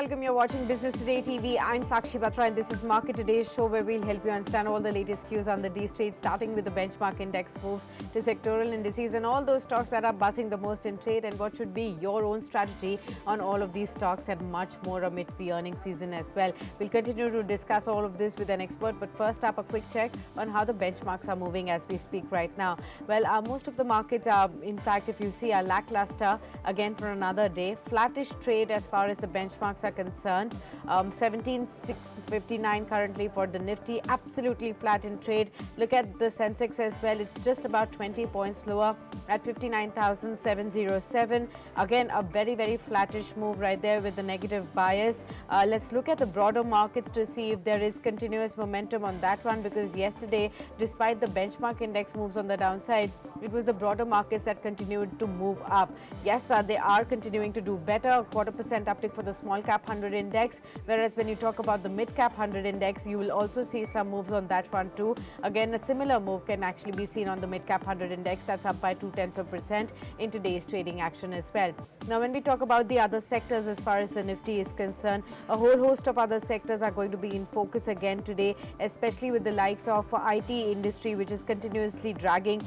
welcome. You're watching Business Today TV. I'm Sakshi Batra and this is Market Today's show where we'll help you understand all the latest cues on the D-Street, starting with the benchmark index moves to sectoral indices and all those stocks that are buzzing the most in trade and what should be your own strategy on all of these stocks and much more amid the earnings season as well. We'll continue to discuss all of this with an expert, but first up, a quick check on how the benchmarks are moving as we speak right now. Well, most of the markets are, in fact, if you see, are lackluster again for another day. Flattish trade as far as the benchmarks are concerned. 17,659 currently for the Nifty, absolutely flat in trade. Look at the Sensex as well. It's just about 20 points lower at 59,707. Again, a very flattish move right there with the negative bias. Let's look at the broader markets to see if there is continuous momentum on that one, because yesterday, despite the benchmark index moves on the downside, it was the broader markets that continued to move up. Yes, they are continuing to do better. A 0.25% uptick for the small cap 100 index, whereas when you talk about the mid cap 100 index, you will also see some moves on that one too. Again, a similar move can actually be seen on the mid cap 100 index. That's up by 0.2% in today's trading action as well. Now, when we talk about the other sectors as far as the Nifty is concerned, a whole host of other sectors are going to be in focus again today, especially with the likes of IT industry, which is continuously dragging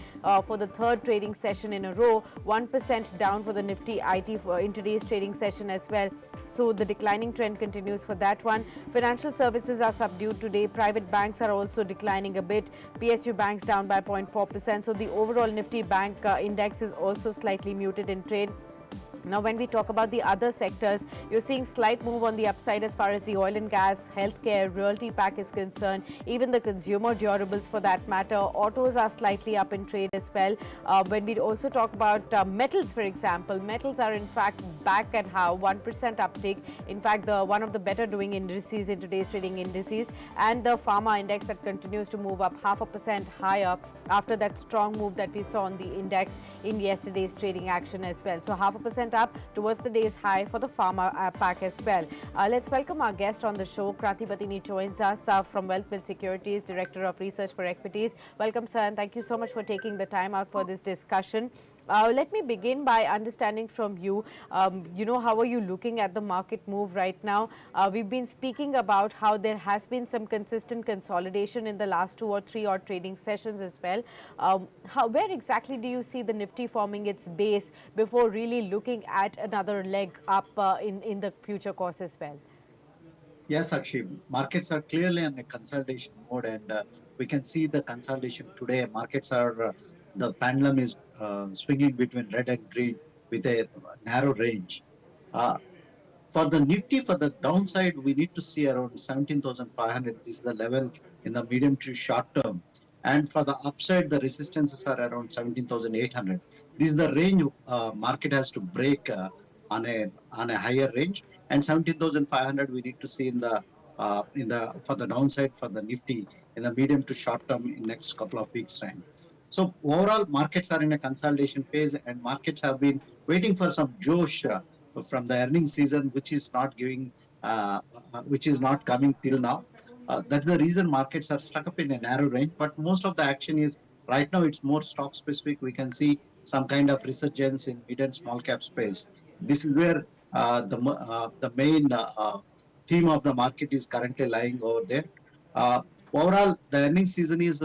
for the third trading session in a row. 1% down for the Nifty IT in today's trading session as well. So the declining trend continues for that one. Financial services are subdued today. Private banks are also declining a bit. PSU banks down by 0.4%. So the overall Nifty bank index is also slightly muted in trade. Now, when we talk about the other sectors, you're seeing slight move on the upside as far as the oil and gas, healthcare, realty pack is concerned, even the consumer durables for that matter. Autos are slightly up in trade as well. When we also talk about metals, for example, metals are in fact back at how 1% uptick. In fact, one of the better doing indices in today's trading indices, and the Pharma index that continues to move up 0.5% higher after that strong move that we saw on the index in yesterday's trading action as well. So 0.5% up towards the day's high for the Pharma pack as well. Let's welcome our guest on the show. Kranthi Bathini joins us from WealthMills Securities, Director of Research for Equities. Welcome, sir, and thank you so much for taking the time out for this discussion. Let me begin by understanding from you, how are you looking at the market move right now? We've been speaking about how there has been some consistent consolidation in the last 2 or 3 odd trading sessions as well. Where exactly do you see the Nifty forming its base before really looking at another leg up in the future course as well? Yes, actually, markets are clearly in a consolidation mode, and we can see the consolidation today. Markets are, the pendulum is swinging between red and green with a narrow range. Uh, for the Nifty, for the downside, we need to see around 17,500. This is the level in the medium to short term. And for the upside, the resistances are around 17,800. This is the range market has to break on a higher range. And 17,500 we need to see in the for the downside for the Nifty in the medium to short term in next couple of weeks time. So overall, markets are in a consolidation phase, and markets have been waiting for some josh from the earnings season, which is not giving, which is not coming till now. That's the reason markets are stuck up in a narrow range. But most of the action is right now. It's more stock specific. We can see some kind of resurgence in mid and small cap space. This is where the main theme of the market is currently lying over there. Uh, Overall, the earnings season is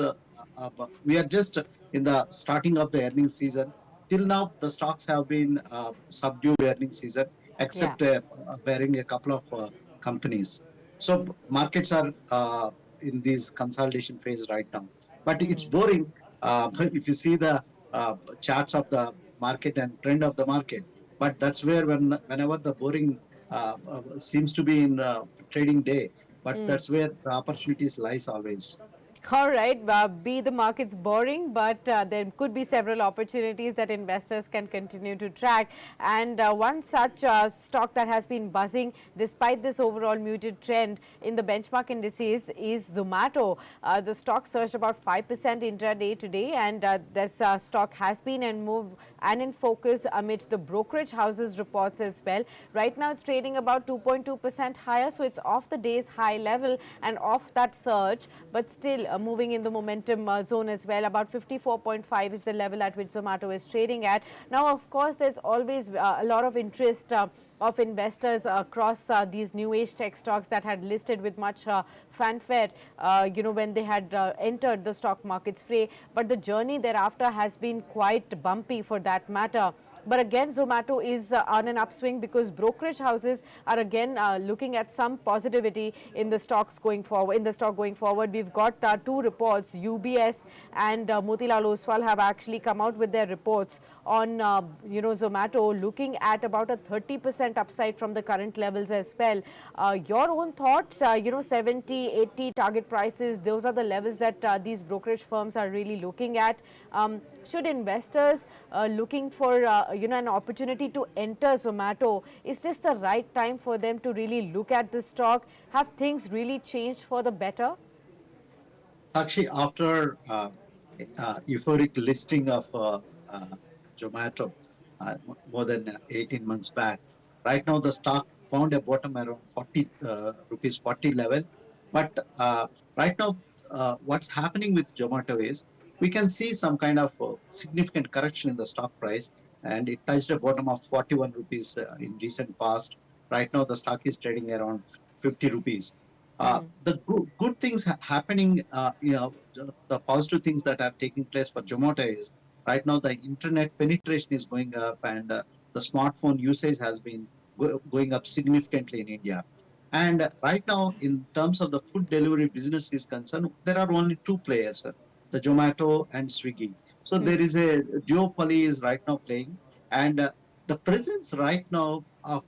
we are just in the starting of the earnings season. Till now, the stocks have been subdued earnings season, Yeah. except bearing a couple of companies. So markets are in this consolidation phase right now. But it's boring if you see the charts of the market and trend of the market. But that's where whenever the boring seems to be in trading day, but that's where the opportunities lies always. All right, be the markets boring, but there could be several opportunities that investors can continue to track. And one such stock that has been buzzing despite this overall muted trend in the benchmark indices is Zomato. The stock surged about 5% intraday today, and this stock has been in focus amid the brokerage houses reports as well. Right now, it's trading about 2.2% higher, so it's off the day's high level and off that surge, but still moving in the momentum zone as well. About 54.5 is the level at which Zomato is trading at. Now, of course, there's always a lot of interest of investors across these new age tech stocks that had listed with much fanfare, when they had entered the stock market's fray. But the journey thereafter has been quite bumpy for that matter. But again, Zomato is on an upswing because brokerage houses are again looking at some positivity in the stocks going forward. In the stock going forward, we've got two reports. UBS and Motilal Oswal have actually come out with their reports on Zomato, looking at about a 30% upside from the current levels as well. Your own thoughts? 70, 80 target prices. Those are the levels that these brokerage firms are really looking at. Should investors looking for an opportunity to enter Zomato, is this the right time for them to really look at this stock? Have things really changed for the better? Sakshi, after euphoric listing of Zomato more than 18 months back, right now the stock found a bottom around 40 rupees 40 level. But right now, what's happening with Zomato is we can see some kind of significant correction in the stock price, and it touched a bottom of 41 rupees in recent past. Right now, the stock is trading around 50 rupees. The good things happening, the positive things that are taking place for Zomato is right now the internet penetration is going up, and the smartphone usage has been going up significantly in India. And right now, in terms of the food delivery business is concerned, there are only two players, the Zomato and Swiggy. So there is a duopoly is right now playing, and the presence right now of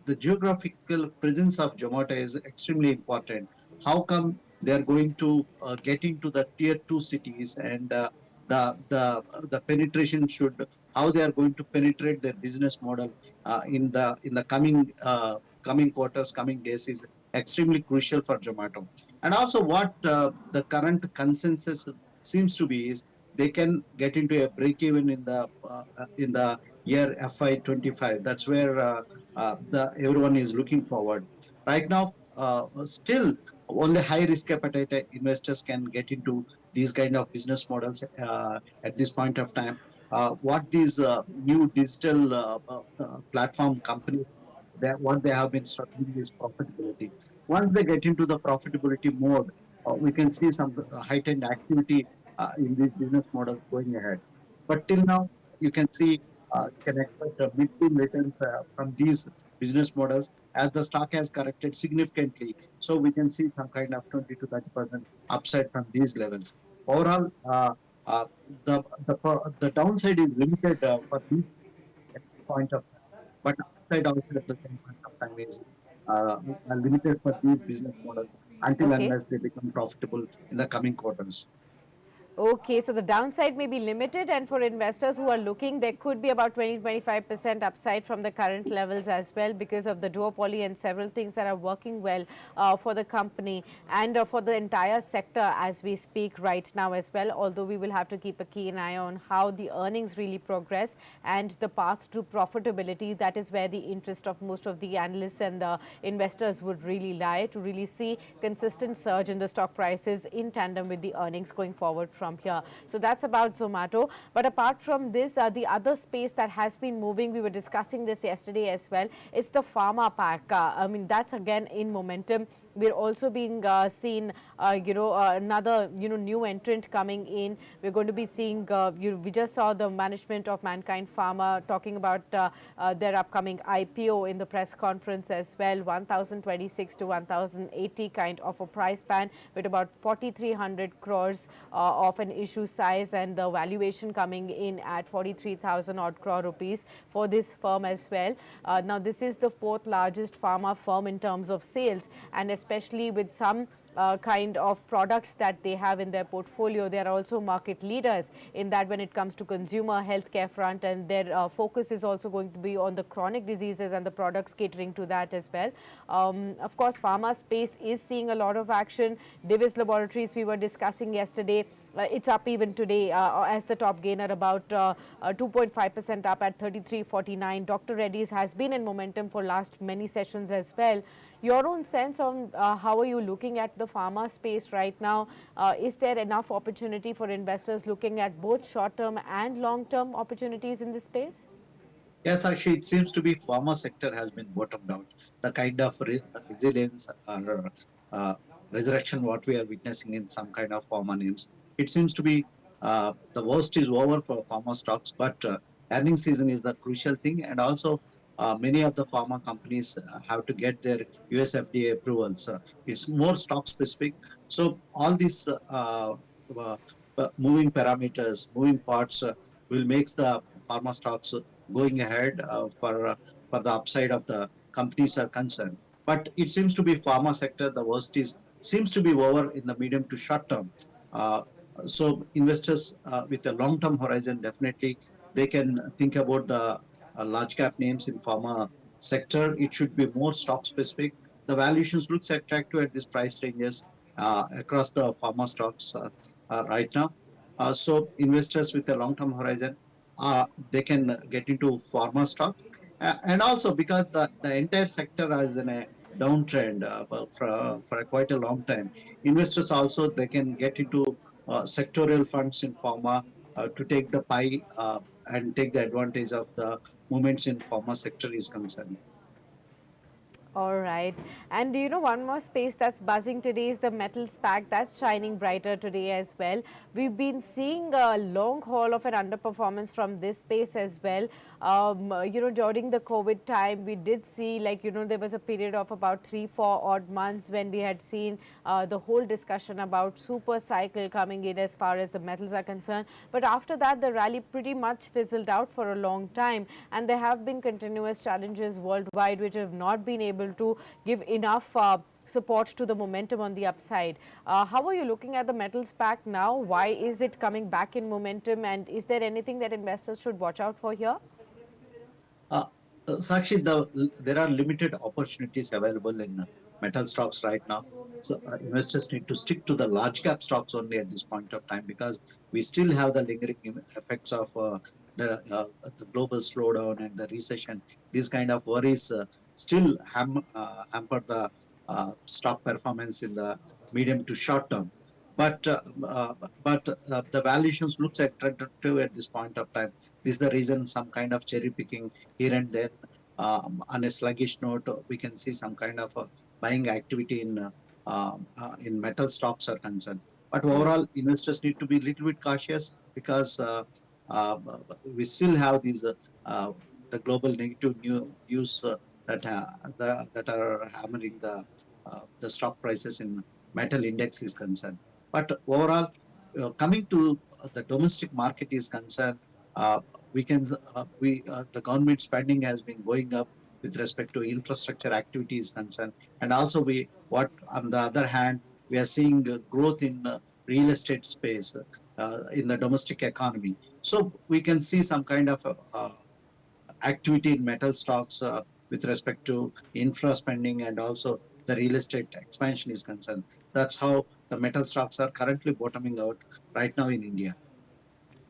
the geographical presence of Zomato is extremely important. How come they are going to get into the tier two cities, and the penetration should, how they are going to penetrate their business model in the coming quarters, coming days is extremely crucial for Zomato. And also, what the current consensus seems to be is they can get into a break even in the year FY25. That's where the everyone is looking forward. Right now, still only high risk appetite investors can get into these kind of business models at this point of time. What these new digital platform companies, what they have been struggling is profitability. Once they get into the profitability mode, we can see some heightened activity in these business models going ahead. But till now, you can see, you can expect a mid-teen returns from these business models as the stock has corrected significantly. So we can see some kind of 20 to 30% upside from these levels. Overall, uh, the downside is limited for these at this point of time, but upside also at the same point of time is limited for these business models until Okay. unless they become profitable in the coming quarters. Okay, so the downside may be limited, and for investors who are looking, there could be about 20-25% upside from the current levels as well, because of the duopoly and several things that are working well for the company and for the entire sector as we speak right now as well. Although we will have to keep a keen eye on how the earnings really progress and the path to profitability. That is where the interest of most of the analysts and the investors would really lie, to really see consistent surge in the stock prices in tandem with the earnings going forward from here. So that's about Zomato. But apart from this, the other space that has been moving, we were discussing this yesterday as well, it's the pharma pack. That's again in momentum. We're also being seen, another, new entrant coming in. We're going to be seeing, we just saw the management of Mankind Pharma talking about their upcoming IPO in the press conference as well. 1,026 to 1,080 kind of a price band with about 4,300 crores of an issue size, and the valuation coming in at 43,000 odd crore rupees for this firm as well. Now, this is the fourth largest pharma firm in terms of sales, and especially with some kind of products that they have in their portfolio. They are also market leaders in that when it comes to consumer healthcare front, and their focus is also going to be on the chronic diseases and the products catering to that as well. Of course, pharma space is seeing a lot of action. Divis Laboratories, we were discussing yesterday, it's up even today as the top gainer, about 2.5% up at 33.49. Dr. Reddy's has been in momentum for last many sessions as well. Your own sense on how are you looking at the pharma space right now? Is there enough opportunity for investors looking at both short-term and long-term opportunities in this space? Yes, actually, it seems to be pharma sector has been bottomed out. The kind of resilience or uh, resurrection what we are witnessing in some kind of pharma names, it seems to be the worst is over for pharma stocks. But earning season is the crucial thing, and also many of the pharma companies have to get their US FDA approvals. It's more stock specific, so all these uh, moving parameters, moving parts will make the pharma stocks going ahead for the upside of the companies are concerned. But it seems to be pharma sector, the worst is seems to be over in the medium to short term. Uh, so investors with a long term horizon, definitely they can think about the large cap names in pharma sector. It should be more stock specific. The valuations looks attractive at these price ranges across the pharma stocks right now. So investors with a long term horizon, they can get into pharma stocks. And also because the entire sector is in a downtrend for a quite a long time. Investors also, they can get into sectorial funds in pharma to take the pie and take the advantage of the movements in pharma sector is concerned. All right. And one more space that's buzzing today is the metals pack. That's shining brighter today as well. We've been seeing a long haul of an underperformance from this space as well. During the COVID time, we did see, like, there was a period of about 3-4 odd months when we had seen the whole discussion about super cycle coming in as far as the metals are concerned. But after that, the rally pretty much fizzled out for a long time. And there have been continuous challenges worldwide which have not been able to give enough support to the momentum on the upside. How are you looking at the metals pack now? Why is it coming back in momentum? And is there anything that investors should watch out for here? Uh, Sakshi, there are limited opportunities available in metal stocks right now. So investors need to stick to the large cap stocks only at this point of time, because we still have the lingering effects of the global slowdown and the recession. These kind of worries still hamper the stock performance in the medium to short term. But the valuations looks attractive at this point of time. This is the reason some kind of cherry picking here and then. On a sluggish note, we can see some kind of buying activity in metal stocks are concerned. But overall, investors need to be a little bit cautious, because uh, we still have these the global negative news that are hammering the stock prices in metal index is concerned. But overall, coming to the domestic market is concerned, uh, we can the government spending has been going up with respect to infrastructure activities concerned, and also we what on the other hand we are seeing growth in real estate space in the domestic economy. So we can see some kind of activity in metal stocks with respect to infra spending and also the real estate expansion is concerned. That's how the metal stocks are currently bottoming out right now in India.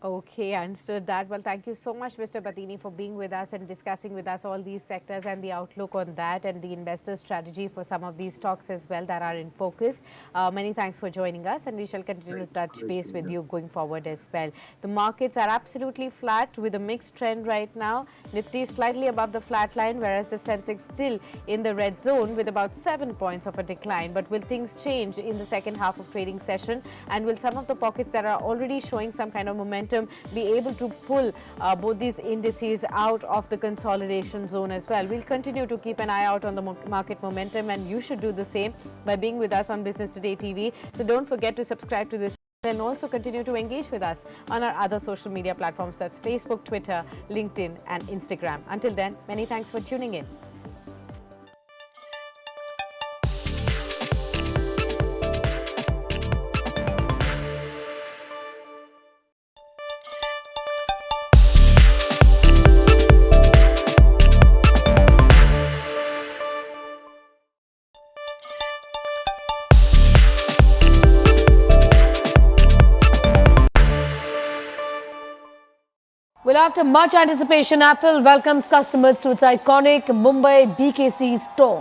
Okay, understood that. Well, thank you so much, Mr. Bathini, for being with us and discussing with us all these sectors and the outlook on that and the investor strategy for some of these stocks as well that are in focus. Many thanks for joining us, and we shall continue to touch base with you going forward as well. The markets are absolutely flat with a mixed trend right now. Nifty is slightly above the flat line, whereas the Sensex still in the red zone with about 7 points of a decline. But will things change in the second half of trading session? And will some of the pockets that are already showing some kind of momentum be able to pull both these indices out of the consolidation zone as well? We'll continue to keep an eye out on the market momentum, and you should do the same by being with us on Business Today TV. So don't forget to subscribe to this channel and also continue to engage with us on our other social media platforms. That's Facebook, Twitter, LinkedIn and Instagram. Until then, many thanks for tuning in. Well, after much anticipation, Apple welcomes customers to its iconic Mumbai BKC store.